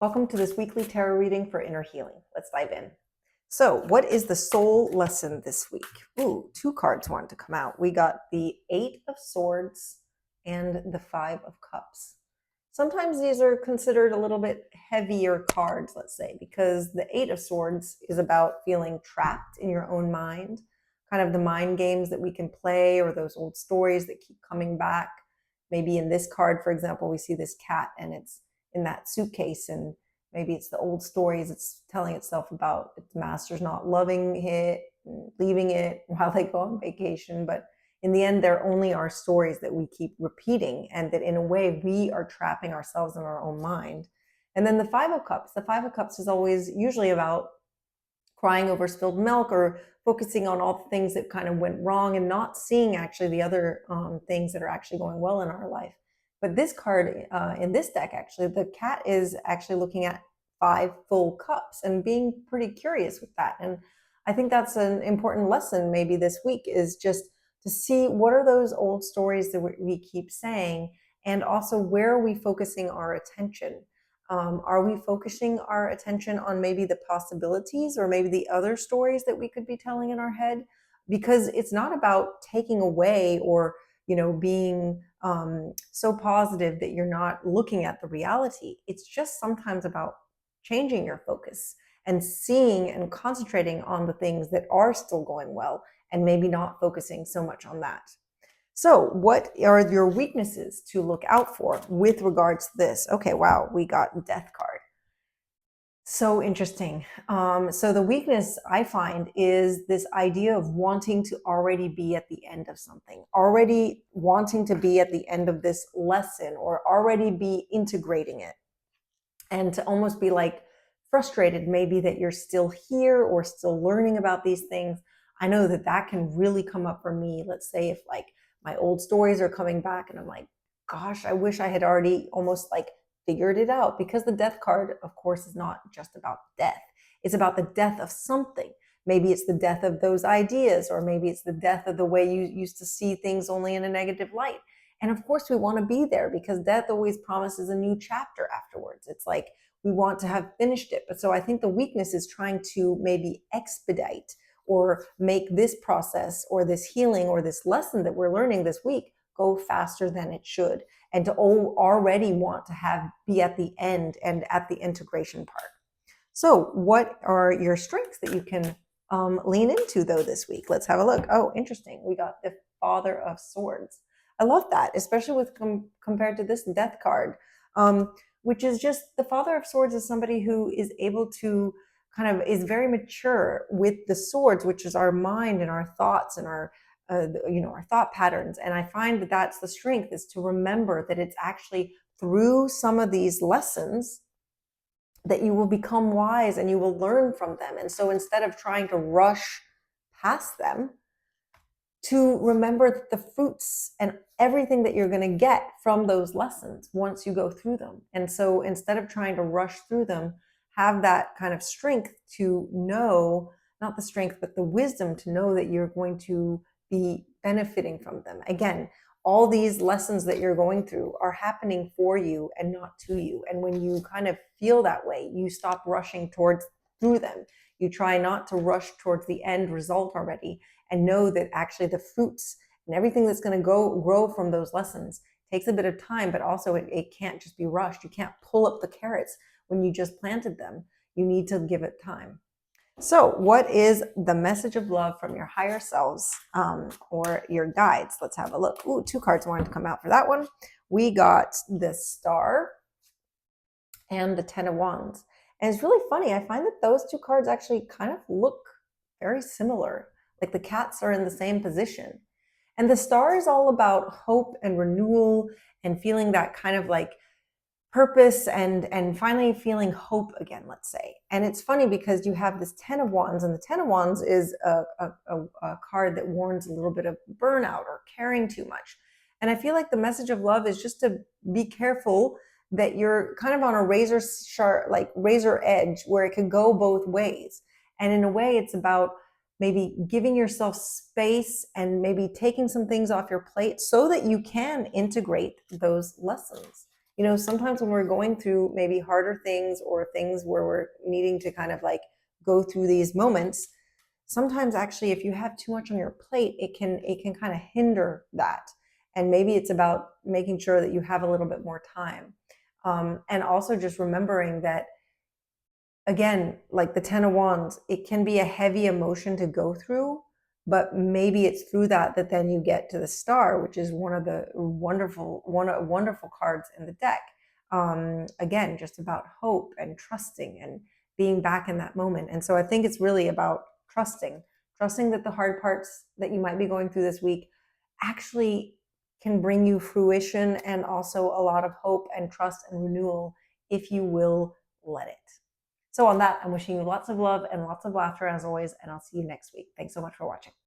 Welcome to this weekly tarot reading for inner healing. Let's dive in. So, what is the soul lesson this week? Ooh, two cards wanted to come out. We got the Eight of Swords and the Five of Cups. Sometimes these are considered a little bit heavier cards, let's say, because the Eight of Swords is about feeling trapped in your own mind, kind of the mind games that we can play or those old stories that keep coming back. Maybe in this card, for example, we see this cat and it's in that suitcase, and maybe it's the old stories it's telling itself about its master's not loving it and leaving it while they go on vacation. But in the end, there only are stories that we keep repeating, and that in a way we are trapping ourselves in our own mind. And then the Five of Cups is always usually about crying over spilled milk or focusing on all the things that kind of went wrong and not seeing actually the other things that are actually going well in our life. But this card in this deck, actually, the cat is actually looking at 5 full cups and being pretty curious with that. And I think that's an important lesson maybe this week, is just to see what are those old stories that we keep saying, and also where are we focusing our attention. Are we focusing our attention on maybe the possibilities or maybe the other stories that we could be telling in our head? Because it's not about taking away or being so positive that you're not looking at the reality. It's just sometimes about changing your focus and seeing and concentrating on the things that are still going well, and maybe not focusing so much on that. So what are your weaknesses to look out for with regards to this? Okay, wow, we got Death card. So interesting. So the weakness I find is this idea of wanting to already be at the end of something, already wanting to be at the end of this lesson, or already be integrating it, and to almost be like frustrated maybe that you're still here or still learning about these things. I know that that can really come up for me. Let's say if like my old stories are coming back and I'm like, gosh, I wish I had already almost like figured it out, because the Death card, of course, is not just about death. It's about the death of something. Maybe it's the death of those ideas, or maybe it's the death of the way you used to see things only in a negative light. And of course, we want to be there because death always promises a new chapter afterwards. It's like we want to have finished it. But so I think the weakness is trying to maybe expedite or make this process or this healing or this lesson that we're learning this week go faster than it should, and to already want to be at the end and at the integration part. So what are your strengths that you can lean into though this week? Let's have a look. Oh, interesting. We got the Father of Swords. I love that, especially with compared to this Death card, which is just the Father of Swords is somebody who is able to kind of is very mature with the swords, which is our mind and our thoughts and our our thought patterns. And I find that that's the strength, is to remember that it's actually through some of these lessons that you will become wise and you will learn from them. And so instead of trying to rush past them, to remember that the fruits and everything that you're going to get from those lessons once you go through them. And so instead of trying to rush through them, have that kind of strength to know, not the strength, but the wisdom to know that you're going to be benefiting from them. Again, all these lessons that you're going through are happening for you and not to you. And when you kind of feel that way, you stop rushing through them. You try not to rush towards the end result already, and know that actually the fruits and everything that's going to grow from those lessons takes a bit of time, but also it can't just be rushed. You can't pull up the carrots when you just planted them. You need to give it time. So what is the message of love from your higher selves or your guides? Let's have a look. Ooh, 2 cards wanted to come out for that one. We got the Star and the Ten of Wands. And it's really funny. I find that those 2 cards actually kind of look very similar. Like the cats are in the same position. And the Star is all about hope and renewal and feeling that kind of like purpose and finally feeling hope again, let's say. And it's funny because you have this Ten of Wands, and the Ten of Wands is a card that warns a little bit of burnout or caring too much. And I feel like the message of love is just to be careful that you're kind of on a razor edge where it could go both ways. And in a way, it's about maybe giving yourself space and maybe taking some things off your plate so that you can integrate those lessons You know, sometimes when we're going through maybe harder things or things where we're needing to kind of like go through these moments, sometimes actually if you have too much on your plate, it can kind of hinder that. And maybe it's about making sure that you have a little bit more time. And also just remembering that, again, like the Ten of Wands, it can be a heavy emotion to go through, but maybe it's through that that then you get to the Star, which is one of the wonderful cards in the deck. Again, just about hope and trusting and being back in that moment. And so I think it's really about trusting that the hard parts that you might be going through this week actually can bring you fruition and also a lot of hope and trust and renewal if you will let it. So on that, I'm wishing you lots of love and lots of laughter as always, and I'll see you next week. Thanks so much for watching.